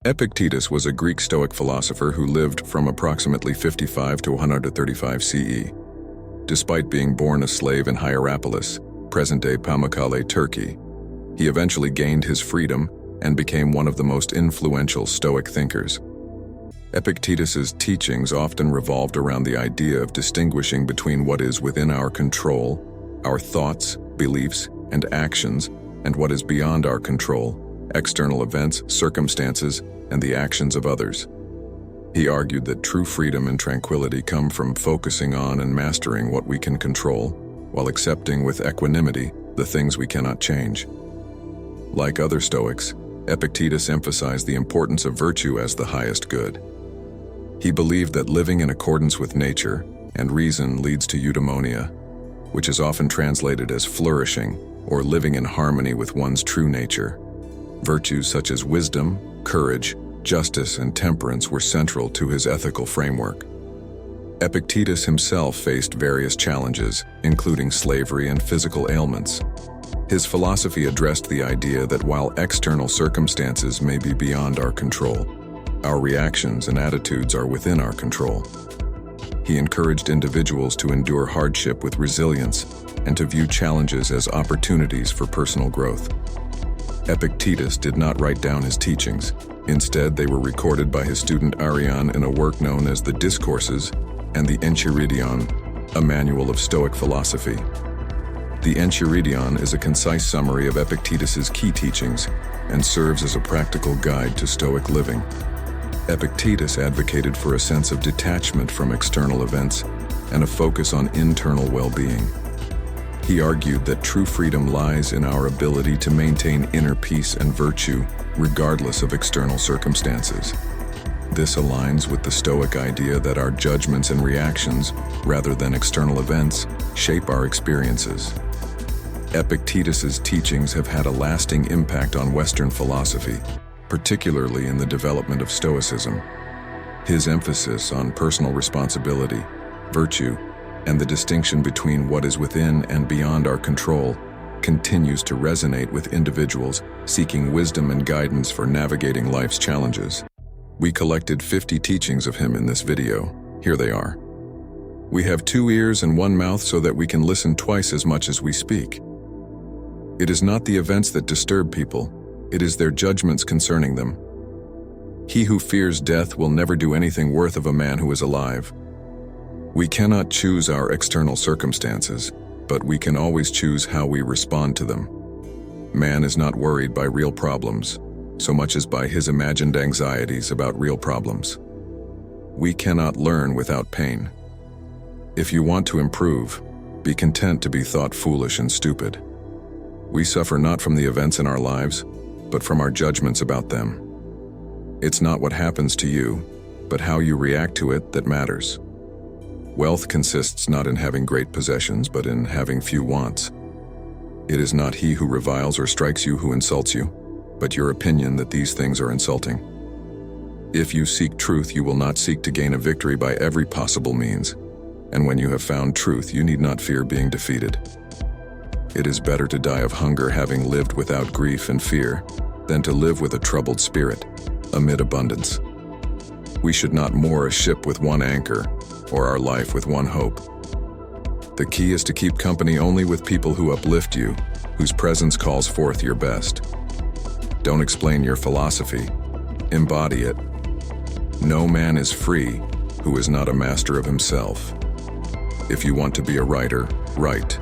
Epictetus was a Greek Stoic philosopher who lived from approximately 55 to 135 CE. Despite being born a slave in Hierapolis, present-day Pamukkale, Turkey, he eventually gained his freedom and became one of the most influential Stoic thinkers. Epictetus's teachings often revolved around the idea of distinguishing between what is within our control, our thoughts, beliefs, and actions, and what is beyond our control, external events, circumstances, and the actions of others. He argued that true freedom and tranquility come from focusing on and mastering what we can control, while accepting with equanimity the things we cannot change. Like other Stoics, Epictetus emphasized the importance of virtue as the highest good. He believed that living in accordance with nature and reason leads to eudaimonia, which is often translated as flourishing or living in harmony with one's true nature. Virtues such as wisdom, courage, justice, and temperance were central to his ethical framework. Epictetus himself faced various challenges, including slavery and physical ailments. His philosophy addressed the idea that while external circumstances may be beyond our control, our reactions and attitudes are within our control. He encouraged individuals to endure hardship with resilience and to view challenges as opportunities for personal growth. Epictetus did not write down his teachings. Instead, they were recorded by his student Arrian in a work known as the Discourses and the Enchiridion, a manual of Stoic philosophy. The Enchiridion is a concise summary of Epictetus's key teachings and serves as a practical guide to Stoic living. Epictetus advocated for a sense of detachment from external events and a focus on internal well-being. He argued that true freedom lies in our ability to maintain inner peace and virtue, regardless of external circumstances. This aligns with the Stoic idea that our judgments and reactions, rather than external events, shape our experiences. Epictetus's teachings have had a lasting impact on Western philosophy, particularly in the development of Stoicism. His emphasis on personal responsibility, virtue, and the distinction between what is within and beyond our control continues to resonate with individuals seeking wisdom and guidance for navigating life's challenges. We collected 50 teachings of him in this video. Here they are. We have 2 ears and 1 mouth so that we can listen twice as much as we speak. It is not the events that disturb people, it is their judgments concerning them. He who fears death will never do anything worth of a man who is alive. We cannot choose our external circumstances, but we can always choose how we respond to them. Man is not worried by real problems, so much as by his imagined anxieties about real problems. We cannot learn without pain. If you want to improve, be content to be thought foolish and stupid. We suffer not from the events in our lives, but from our judgments about them. It's not what happens to you, but how you react to it that matters. Wealth consists not in having great possessions, but in having few wants. It is not he who reviles or strikes you who insults you, but your opinion that these things are insulting. If you seek truth, you will not seek to gain a victory by every possible means, and when you have found truth, you need not fear being defeated. It is better to die of hunger having lived without grief and fear, than to live with a troubled spirit, amid abundance. We should not moor a ship with 1 anchor, or our life with 1 hope. The key is to keep company only with people who uplift you, whose presence calls forth your best. Don't explain your philosophy, embody it. No man is free who is not a master of himself. If you want to be a writer, write.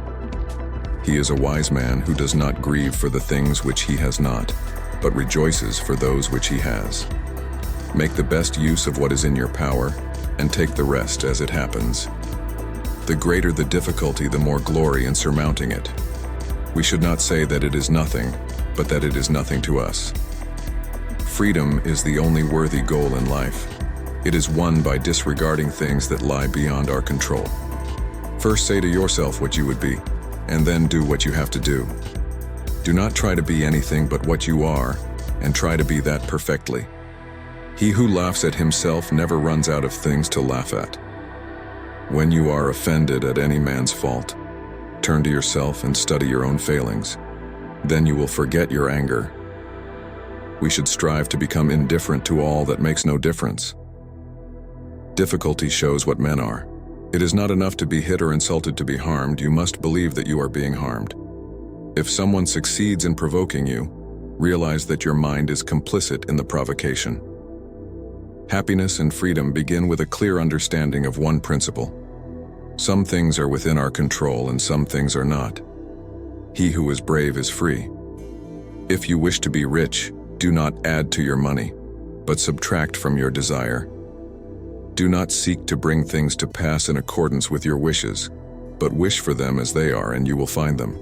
He is a wise man who does not grieve for the things which he has not, but rejoices for those which he has. Make the best use of what is in your power, and take the rest as it happens. The greater the difficulty, the more glory in surmounting it. We should not say that it is nothing, but that it is nothing to us. Freedom is the only worthy goal in life. It is won by disregarding things that lie beyond our control. First say to yourself what you would be, and then do what you have to do. Do not try to be anything but what you are, and try to be that perfectly. He who laughs at himself never runs out of things to laugh at. When you are offended at any man's fault, turn to yourself and study your own failings. Then you will forget your anger. We should strive to become indifferent to all that makes no difference. Difficulty shows what men are. It is not enough to be hit or insulted to be harmed, you must believe that you are being harmed. If someone succeeds in provoking you, realize that your mind is complicit in the provocation. Happiness and freedom begin with a clear understanding of one principle. Some things are within our control and some things are not. He who is brave is free. If you wish to be rich, do not add to your money, but subtract from your desire. Do not seek to bring things to pass in accordance with your wishes, but wish for them as they are and you will find them.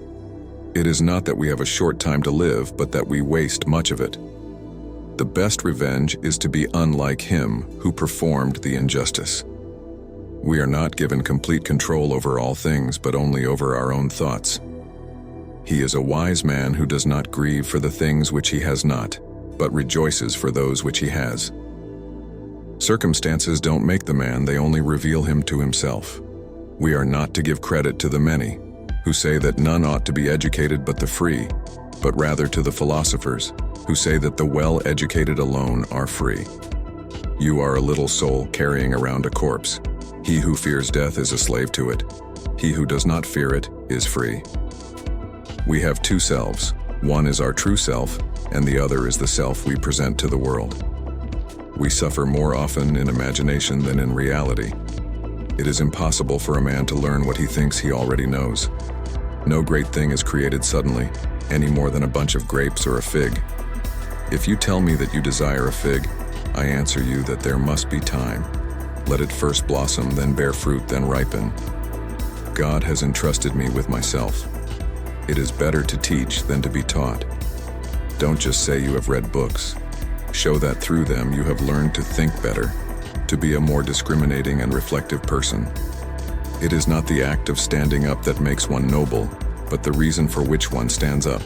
It is not that we have a short time to live, but that we waste much of it. The best revenge is to be unlike him who performed the injustice. We are not given complete control over all things, but only over our own thoughts. He is a wise man who does not grieve for the things which he has not, but rejoices for those which he has. Circumstances don't make the man, they only reveal him to himself. We are not to give credit to the many, who say that none ought to be educated but the free, but rather to the philosophers, who say that the well-educated alone are free. You are a little soul carrying around a corpse. He who fears death is a slave to it. He who does not fear it is free. We have two selves. One is our true self, and the other is the self we present to the world. We suffer more often in imagination than in reality. It is impossible for a man to learn what he thinks he already knows. No great thing is created suddenly, any more than a bunch of grapes or a fig. If you tell me that you desire a fig, I answer you that there must be time. Let it first blossom, then bear fruit, then ripen. God has entrusted me with myself. It is better to teach than to be taught. Don't just say you have read books. Show that through them you have learned to think better, to be a more discriminating and reflective person. It is not the act of standing up that makes one noble, but the reason for which one stands up.